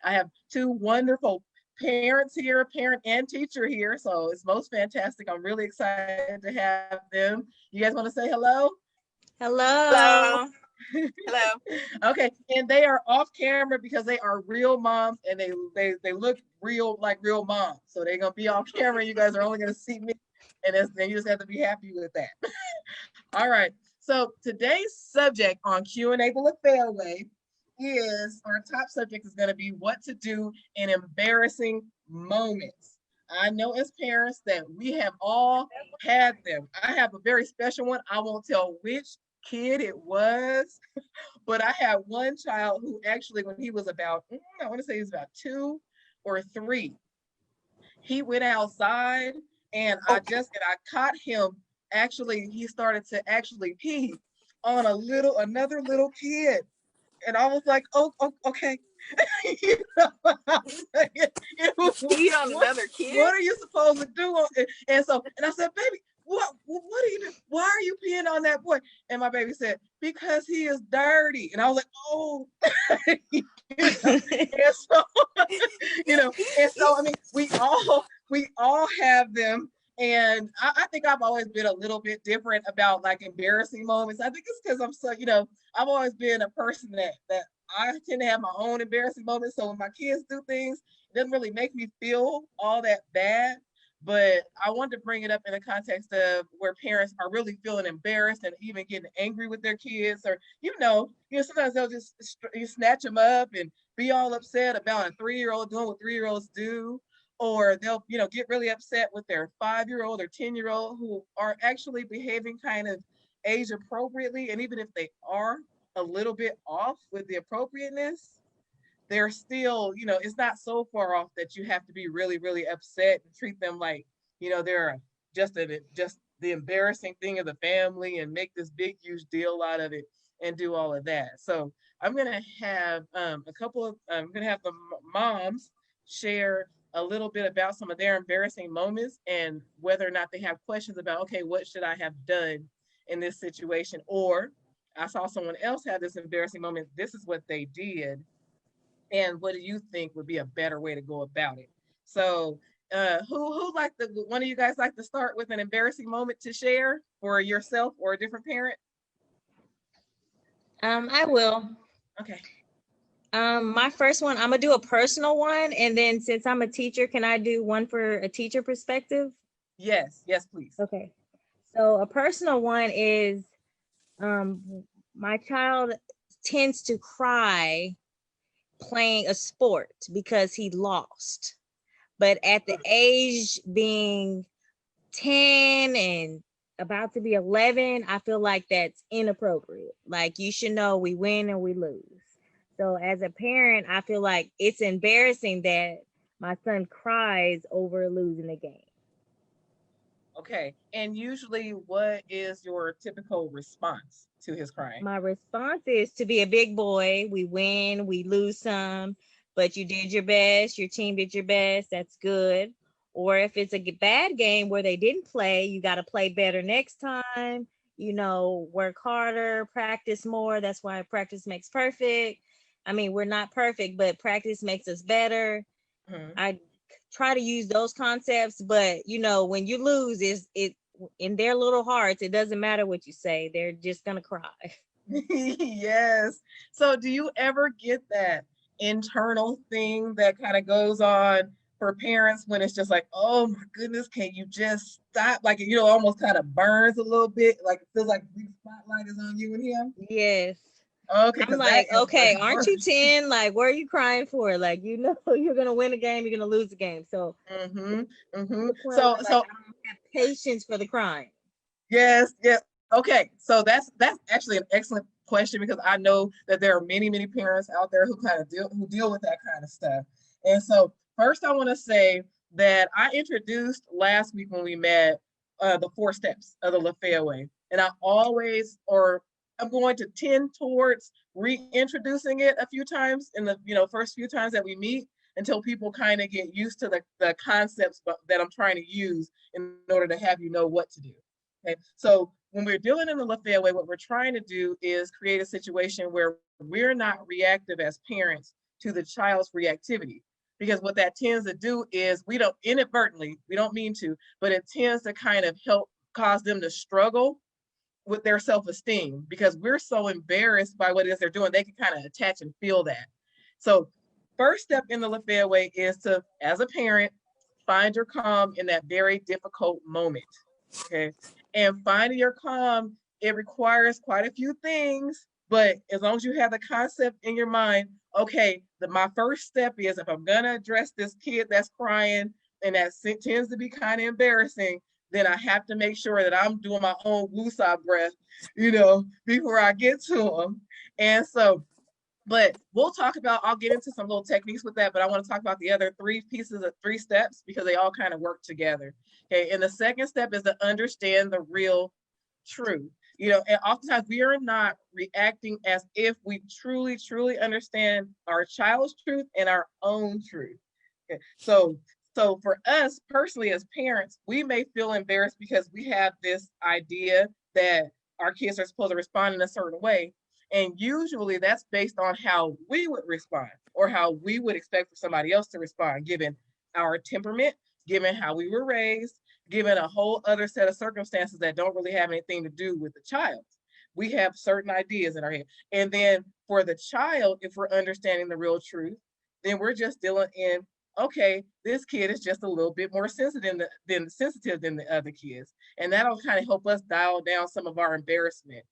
I have two wonderful parents here, parent and teacher here. So it's most fantastic. I'm really excited to have them. You guys want to say hello? Hello. Hello. Hello. Okay, and they are off camera because they are real moms and they look real like real moms. So they're gonna be off camera. You guys are only gonna see me, and then you just have to be happy with that. All right. So today's subject on Q&A the Lafaya Way is our top subject is going to be what to do in embarrassing moments. I know as parents that we have all had them. I have a very special one. I won't tell which kid it was, but I had one child who actually, when he was about, I want to say he was about 2 or 3, he went outside and I caught him. Actually, he started to actually pee on another little kid. And I was like, oh okay. You know, Pee on what, another kid? what are you supposed to do? And I said, baby, what are you doing? Why are you peeing on that boy? And my baby said, because he is dirty. And I was like, oh, and so, and so I mean, we all have them. And I think I've always been a little bit different about like embarrassing moments. I think it's because I'm so, I've always been a person that I tend to have my own embarrassing moments. So when my kids do things, it doesn't really make me feel all that bad. But I wanted to bring it up in the context of where parents are really feeling embarrassed and even getting angry with their kids, or sometimes they'll just you snatch them up and be all upset about a 3-year-old doing what 3-year-olds do, or they'll get really upset with their 5-year-old or 10-year-old who are actually behaving kind of age appropriately, and even if they are a little bit off with the appropriateness, they're still, it's not so far off that you have to be really, really upset and treat them like, they're just the embarrassing thing of the family and make this big, huge deal out of it and do all of that. So I'm gonna have I'm gonna have the moms share a little bit about some of their embarrassing moments and whether or not they have questions about, okay, what should I have done in this situation? Or I saw someone else have this embarrassing moment. This is what they did, and what do you think would be a better way to go about it? So who like one of you guys like to start with an embarrassing moment to share for yourself or a different parent? I will. Okay. My first one, I'm gonna do a personal one, and then since I'm a teacher, can I do one for a teacher perspective? Yes, please. Okay. So a personal one is my child tends to cry playing a sport because he lost. But at the age being 10 and about to be 11, I feel like that's inappropriate. Like, you should know we win and we lose. So as a parent, I feel like it's embarrassing that my son cries over losing a game. Okay. And usually, what is your typical response to his crying? My response is to be a big boy. We win, we lose some, but you did your best. Your team did your best. That's good. Or if it's a bad game where they didn't play, you got to play better next time. Work harder, practice more. That's why practice makes perfect. I mean, we're not perfect, but practice makes us better. Mm-hmm. I try to use those concepts, but when you lose, is it in their little hearts, it doesn't matter what you say. They're just gonna cry. Yes. So do you ever get that internal thing that kind of goes on for parents when it's just like, oh my goodness, can you just stop? Like, almost kind of burns a little bit, like it feels like the spotlight is on you and him. Yes. Okay, I'm because that like, is okay, the aren't you worst. 10? Like, what are you crying for? Like, you're gonna win a game, you're gonna lose a game. So Mm-hmm. Mm-hmm. to the point So where like so I don't have patience for the crying. yes. Okay. So that's actually an excellent question because I know that there are many, many parents out there who kind of deal with that kind of stuff. And so first I want to say that I introduced last week when we met the 4 steps of the Lafaya Way. And I'm going to tend towards reintroducing it a few times in the first few times that we meet until people kind of get used to the concepts that I'm trying to use in order to have what to do. Okay, so when we're dealing in the Lafaya Way, what we're trying to do is create a situation where we're not reactive as parents to the child's reactivity. Because what that tends to do is we don't inadvertently, we don't mean to, but it tends to kind of help cause them to struggle with their self-esteem because we're so embarrassed by what it is they're doing. They can kind of attach and feel that. So first step in the Lafaya Way is to, as a parent, find your calm in that very difficult moment. Okay. And finding your calm, it requires quite a few things, but as long as you have the concept in your mind, okay, my first step is if I'm gonna address this kid that's crying and that tends to be kind of embarrassing, then I have to make sure that I'm doing my own woosah breath, before I get to them. And so, but I'll get into some little techniques with that, but I want to talk about the other three pieces of 3 steps because they all kind of work together. Okay. And the second step is to understand the real truth. And oftentimes we are not reacting as if we truly, truly understand our child's truth and our own truth. Okay. So for us personally as parents, we may feel embarrassed because we have this idea that our kids are supposed to respond in a certain way. And usually that's based on how we would respond or how we would expect for somebody else to respond, given our temperament, given how we were raised, given a whole other set of circumstances that don't really have anything to do with the child. We have certain ideas in our head. And then for the child, if we're understanding the real truth, then we're just dealing in, okay, this kid is just a little bit more sensitive than the other kids. And that'll kind of help us dial down some of our embarrassment.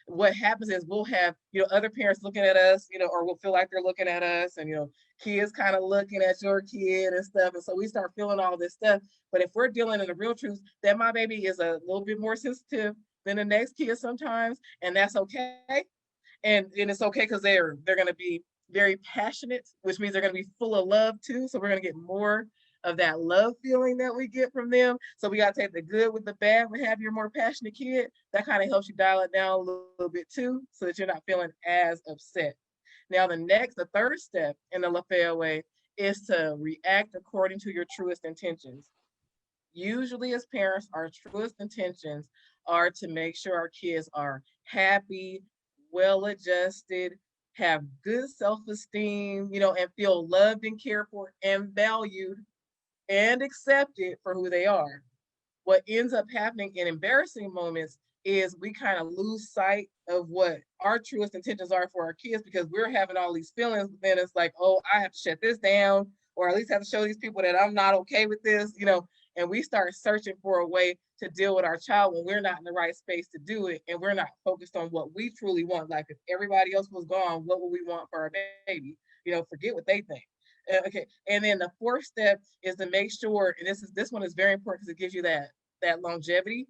What happens is we'll have, other parents looking at us, or we'll feel like they're looking at us and, kids kind of looking at your kid and stuff. And so we start feeling all this stuff. But if we're dealing in the real truth that my baby is a little bit more sensitive than the next kid sometimes, and that's okay. And it's okay because they're going to be very passionate, which means they're going to be full of love too. So we're going to get more of that love feeling that we get from them. So we got to take the good with the bad. We have your more passionate kid. That kind of helps you dial it down a little bit too, so that you're not feeling as upset. Now, the third step in the Lafaya Way is to react according to your truest intentions. Usually as parents, our truest intentions are to make sure our kids are happy, well-adjusted, have good self-esteem, and feel loved and cared for and valued and accepted for who they are. What ends up happening in embarrassing moments is we kind of lose sight of what our truest intentions are for our kids because we're having all these feelings. But then it's like, oh, I have to shut this down, or at least have to show these people that I'm not okay with this, and we start searching for a way to deal with our child when we're not in the right space to do it. And we're not focused on what we truly want. Like if everybody else was gone, what would we want for our baby? Forget what they think. Okay. And then the fourth step is to make sure, and this one is very important because it gives you that longevity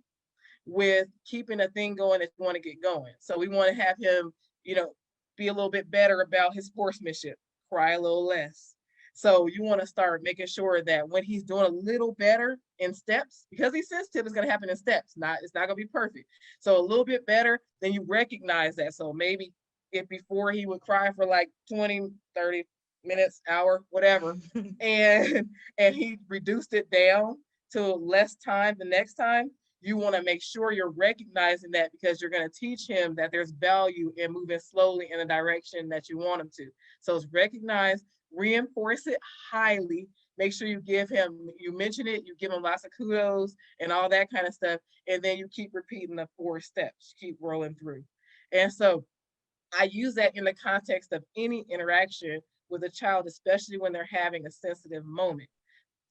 with keeping a thing going that you want to get going. So we want to have him, be a little bit better about his sportsmanship, cry a little less. So you want to start making sure that when he's doing a little better in steps, because he's sensitive, it's going to happen in steps. It's not going to be perfect. So a little bit better, then you recognize that. So maybe if before he would cry for like 20, 30 minutes, hour, whatever, and he reduced it down to less time the next time, you want to make sure you're recognizing that because you're going to teach him that there's value in moving slowly in the direction that you want him to. So it's recognize, reinforce it highly, make sure you mention it, you give him lots of kudos and all that kind of stuff. And then you keep repeating the 4 steps, keep rolling through. And so I use that in the context of any interaction with a child, especially when they're having a sensitive moment.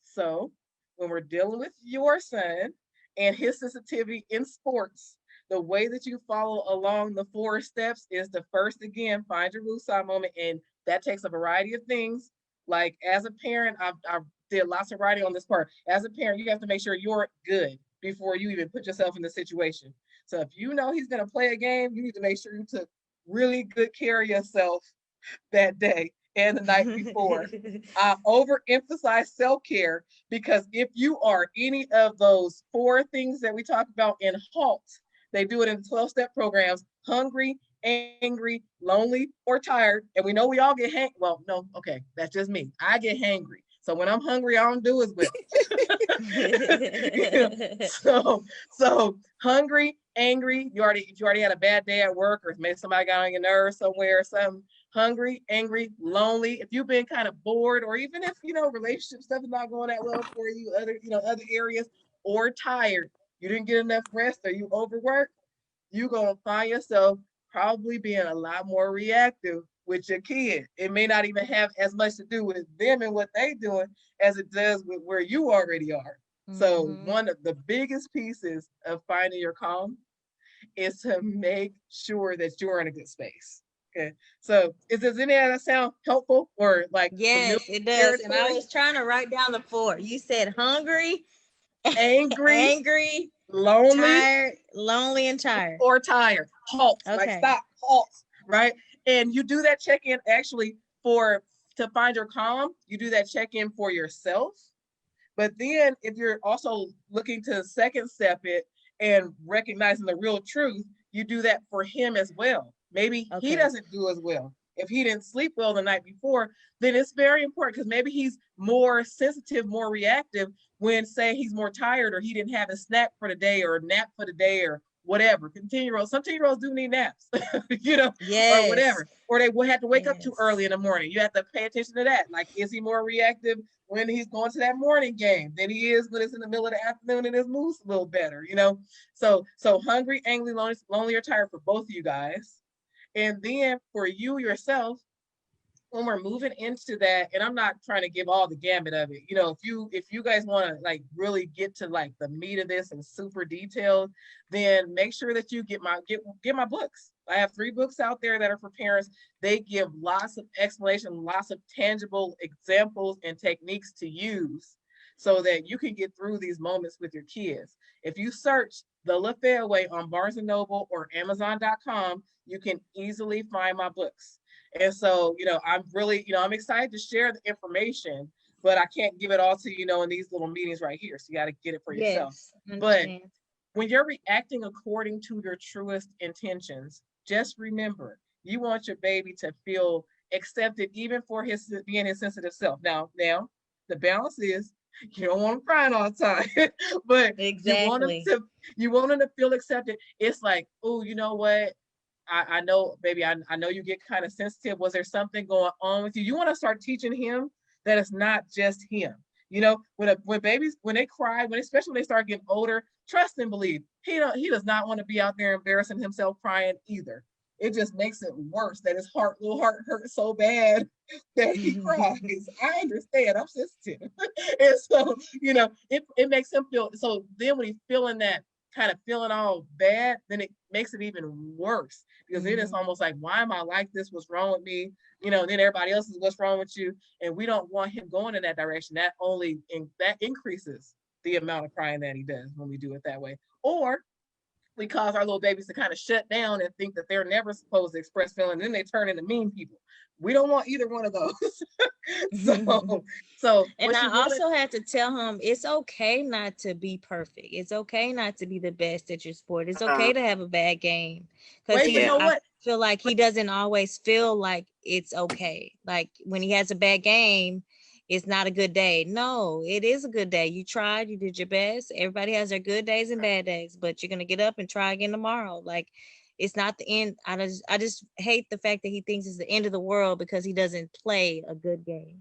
So when we're dealing with your son and his sensitivity in sports, the way that you follow along the 4 steps is to first, again, find your woosah moment. And that takes a variety of things. Like as a parent, I did lots of writing on this part. As a parent, you have to make sure you're good before you even put yourself in the situation. So if you know he's going to play a game, you need to make sure you took really good care of yourself that day and the night before. I overemphasize self-care because if you are any of those 4 things that we talk about in HALT, they do it in 12-step programs: hungry, angry, lonely, or tired. And we know we all get well, no, okay, that's just me. I get hangry. So when I'm hungry, I don't do as well. So hungry, angry, if you already had a bad day at work, or maybe somebody got on your nerves somewhere or something, hungry, angry, lonely, if you've been kind of bored, or even if, relationship stuff is not going that well for you, other areas, or tired, you didn't get enough rest, or you overworked, you're going to find yourself probably being a lot more reactive with your kid. It may not even have as much to do with them and what they doing as it does with where you already are. So one of the biggest pieces of finding your calm is to make sure that you're in a good space. Okay. So does any of that sound helpful or like familiar Yes, it does. And I territory? was trying to write down the four. You said hungry, Angry, angry, lonely, tired, lonely, and tired. or tired. Halt. Like Okay. stop. Halt. Right. And you do that check-in actually to find your calm. You do that check-in for yourself. But then if you're also looking to second step it and recognizing the real truth, you do that for him as well. Maybe he doesn't do as well. If he didn't sleep well the night before, then it's very important because maybe he's more sensitive, more reactive when, say, he's more tired or he didn't have a snack for the day or a nap for the day or whatever. Some 10-year-olds do need naps, or whatever. Or they will have to wake up too early in the morning. You have to pay attention to that. Like, is he more reactive when he's going to that morning game than he is when it's in the middle of the afternoon and his mood's a little better, So hungry, angry, lonely, or tired for both of you guys. And then for you yourself, when we're moving into that, and I'm not trying to give all the gamut of it, if you guys want to like really get to like the meat of this and super detailed, then make sure that you get my books. I have 3 books out there that are for parents. They give lots of explanation, lots of tangible examples and techniques to use so that you can get through these moments with your kids. If you search the Lafaya Way on Barnes & Noble or Amazon.com, you can easily find my books. And so, I'm really, I'm excited to share the information, but I can't give it all to you, in these little meetings right here. So you got to get it for yourself. But when you're reacting according to your truest intentions, just remember, you want your baby to feel accepted, even for being his sensitive self. Now, the balance is you don't want him crying all the time, but you want him to feel accepted. It's like, oh, you know what? I know, baby, I know you get kind of sensitive. Was there something going on with you? You want to start teaching him that it's not just him. When babies, when they cry, especially when they start getting older, trust and believe, he does not want to be out there embarrassing himself crying either. It just makes it worse that his little heart hurts so bad that he cries. I understand, I'm sensitive. And so, it makes him feel, so then when he's feeling that, kind of feeling all bad, then it makes it even worse because then it's almost like, why am I like this? What's wrong with me? Then everybody else is what's wrong with you. And we don't want him going in that direction. That increases the amount of crying that he does when we do it that way. Or we cause our little babies to kind of shut down and think that they're never supposed to express feeling, and then they turn into mean people. We don't want either one of those. so and I also had to tell him it's okay not to be perfect. It's okay not to be the best at your sport. It's okay to have a bad game. Because I feel like he doesn't always feel like it's okay. Like when he has a bad game, it's not a good day. No, it is a good day. You tried, you did your best. Everybody has their good days and bad days, but you're gonna get up and try again tomorrow. Like, it's not the end. I just hate the fact that he thinks it's the end of the world because he doesn't play a good game.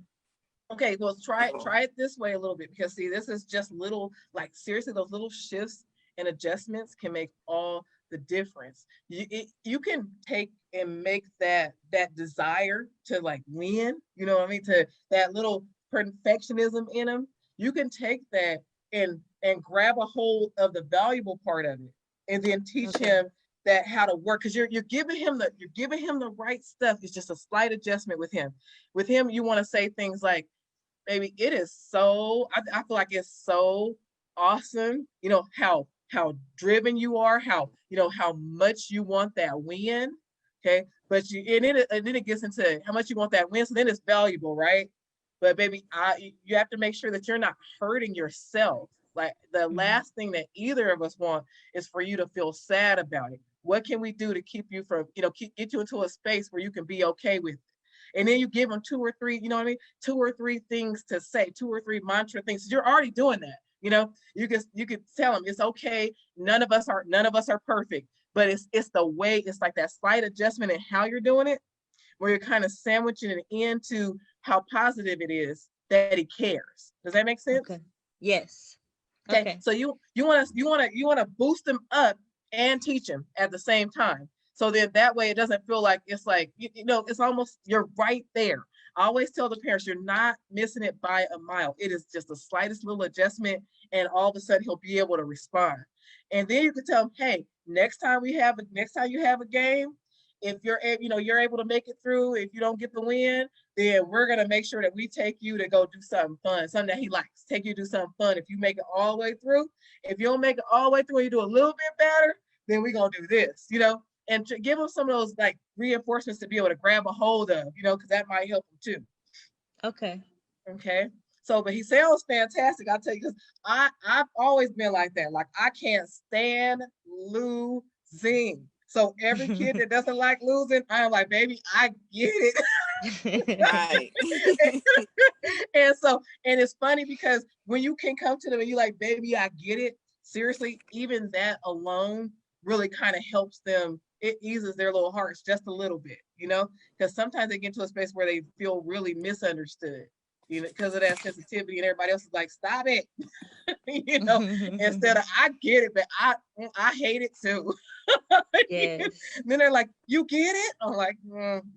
Okay, well, try it this way a little bit, because see, this is just little, like, seriously, those little shifts and adjustments can make all the difference. You can take and make that desire to like win, to that little perfectionism in them. You can take that and grab a hold of the valuable part of it, and then teach him that how to work, because you're giving him the right stuff. It's just a slight adjustment with him. With him, you want to say things like, baby, it is so, I feel like it's so awesome, how driven you are, how much you want that win. Okay. But and then it gets into how much you want that win. So then it's valuable, right? But baby, you have to make sure that you're not hurting yourself. Like, the last thing that either of us want is for you to feel sad about it. What can we do to keep you from, get you into a space where you can be okay with it? And then you give them 2 or 3, 2 or 3 things to say, 2 or 3 mantra things. You're already doing that. You could tell them it's okay. None of us are perfect, but it's the way, it's like that slight adjustment in how you're doing it where you're kind of sandwiching it into how positive it is that he cares. Does that make sense? Okay. Yes. Okay. Okay. So you want to boost them up and teach them at the same time. So then that way it doesn't feel like it's like, it's almost, you're right there. I always tell the parents, you're not missing it by a mile. It is just the slightest little adjustment, and all of a sudden he'll be able to respond. And then you can tell him, hey, next time you have a game, if you're able to make it through, if you don't get the win, then we're gonna make sure that we take you to go do something fun, something that he likes. Take you to do something fun. If you make it all the way through, if you don't make it all the way through and you do a little bit better, then we're gonna do this, and to give them some of those like reinforcements to be able to grab a hold of, because that might help them too. Okay. Okay. So, but he sounds fantastic. I'll tell you, because I've always been like that. Like, I can't stand losing. So every kid that doesn't like losing, I'm like, baby, I get it. Right. and it's funny because when you can come to them and you're like, baby, I get it. Seriously, even that alone really kind of helps them. It eases their little hearts just a little bit, because sometimes they get to a space where they feel really misunderstood, because of that sensitivity, and everybody else is like, stop it, instead of, I get it, but I hate it too. Yes. Then they're like, you get it? I'm like,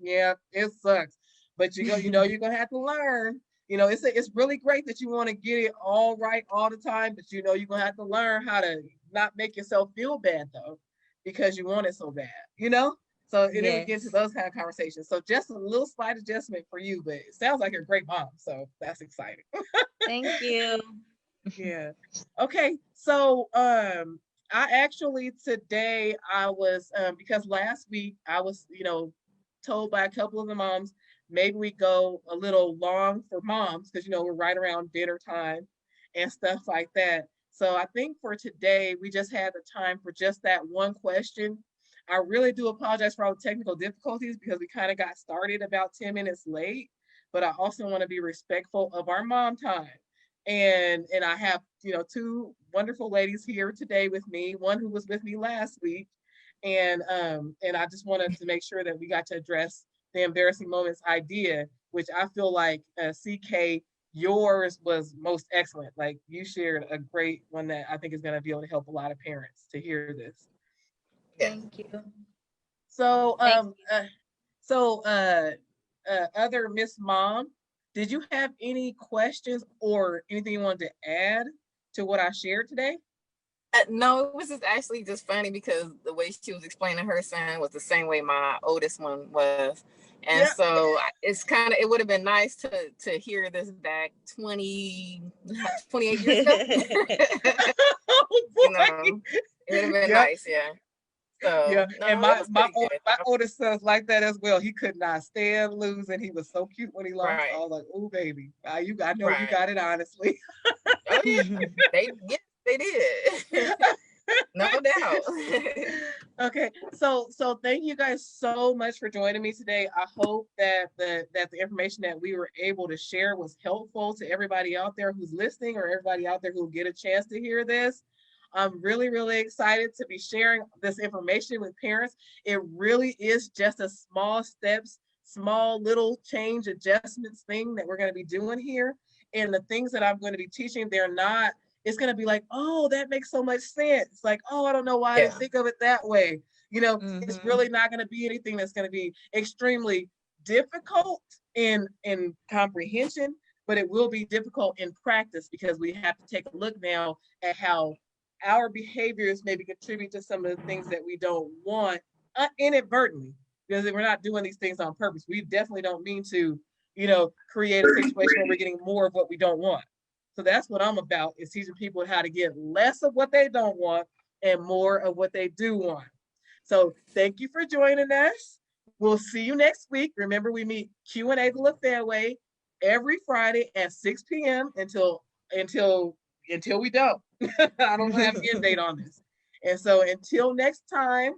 yeah, it sucks. But you're gonna have to learn. It's really great that you want to get it all right all the time, but you're gonna have to learn how to not make yourself feel bad though, because you want it so bad, So then we get to those kind of conversations. So just a little slight adjustment for you, but it sounds like you're a great mom, so that's exciting. Thank you. Yeah. Okay. So I actually today I was because last week I was told by a couple of the moms, maybe we go a little long for moms because we're right around dinner time and stuff like that. So I think for today we just had the time for just that one question. I really do apologize for all the technical difficulties because we kind of got started about 10 minutes late, but I also want to be respectful of our mom time. And I have two wonderful ladies here today with me, one who was with me last week, and I just wanted to make sure that we got to address the embarrassing moments idea, which I feel like CK, yours was most excellent. Like, you shared a great one that I think is going to be able to help a lot of parents to hear this. Thank you. So other Miss Mom, did you have any questions or anything you wanted to add to what I shared today? No, it was just actually just funny because the way she was explaining her son was the same way my oldest one was. And so it would have been nice to hear this back 28 years ago. Oh, it would have been nice, yeah. So, and my oldest son's like that as well. He could not stand losing. He was so cute when he lost. Right. I was like, "Oh, baby, I know you got it honestly." Oh yeah, they did. No doubt. Okay, so thank you guys so much for joining me today. I hope that the information that we were able to share was helpful to everybody out there who's listening, or everybody out there who will get a chance to hear this. I'm really, really excited to be sharing this information with parents. It really is just a small steps, small little change adjustments thing that we're going to be doing here. And the things that I'm going to be teaching, it's going to be like, oh, that makes so much sense. Like, oh, I don't know why I didn't think of it that way. It's really not going to be anything that's going to be extremely difficult in comprehension, but it will be difficult in practice because we have to take a look now at how our behaviors maybe contribute to some of the things that we don't want inadvertently, because we're not doing these things on purpose. We definitely don't mean to, create a situation where we're getting more of what we don't want. So that's what I'm about, is teaching people how to get less of what they don't want and more of what they do want. So thank you for joining us. We'll see you next week. Remember, we meet Q&A the Lafaya Way every Friday at 6 p.m. until we don't. I don't have an end date on this. And so until next time,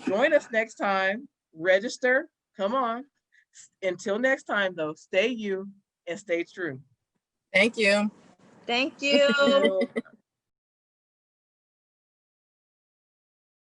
join us next time. Register. Come on. Until next time, though, stay you and stay true. Thank you. Thank you.